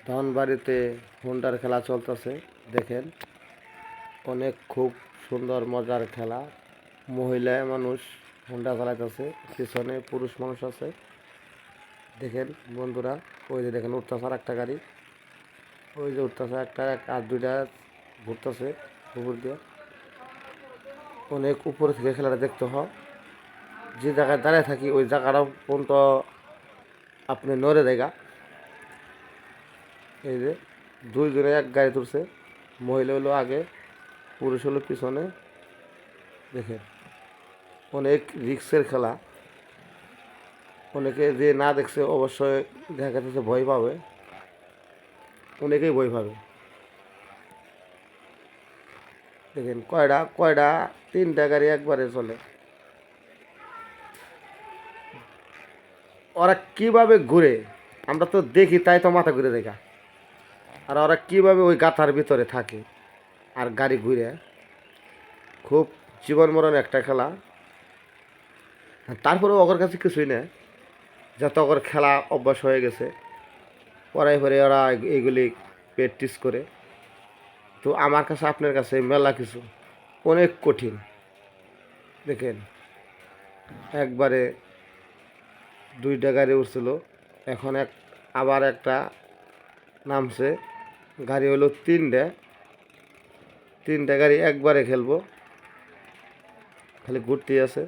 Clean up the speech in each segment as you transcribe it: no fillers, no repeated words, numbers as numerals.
ধনবাড়িতে হুন্ডার খেলা চলতেছে। দেখেন, অনেক খুব সুন্দর মজার খেলা। মহিলা মানুষ হুন্ডা চালাইতেছে, পিছনে পুরুষ মানুষ আছে। দেখেন বন্ধুরা, ওই যে দেখেন উঠতেছে আর একটা গাড়ি, ওই যে উঠতেছে একটা, আর দুইটা ঘুরতেছে উপর দিয়ে। অনেক উপরে থেকে খেলাটা দেখতে হয়। যে জায়গায় দাঁড়িয়ে থাকি ওই জায়গাটা পর্যন্ত আপনি নড়ে দেখা। এই যে দুইজনে এক গাড়ি তুলছে, মহিলা হলো আগে, পুরুষ হলো পিছনে। দেখেন, অনেক রিক্সের খেলা। অনেকে যে না দেখছে অবশ্যই দেখা যাচ্ছে ভয় পাবে, অনেকেই ভয় পাবে। দেখেন কয়টা কয়টা, তিনটা গাড়ি একবারে চলে। ওরা কিভাবে ঘুরে আমরা তো দেখি, তাই তো মাথা ঘুরে দেখা। আর ওরা কিভাবে ওই গাথার ভিতরে থাকে আর গাড়ি ঘুরে। খুব জীবন মরণ একটা খেলা। তারপরেও ওর কাছে কিছুই না, যত ওর খেলা অভ্যাস হয়ে গেছে, পরে পরে ওরা এগুলি প্র্যাকটিস করে। তো আমার কাছে আপনার কাছে মেলা কিছু, অনেক কঠিন। দেখেন, একবারে দুইটা গাড়ি উঠছিল, এখন আবার একটা নামছে। গাড়ি হলো তিনটা গাড়ি একবারে খেলবো, খালি ঘুরতেই আছে।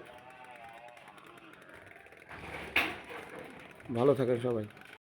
ভালো থাকেন সবাই।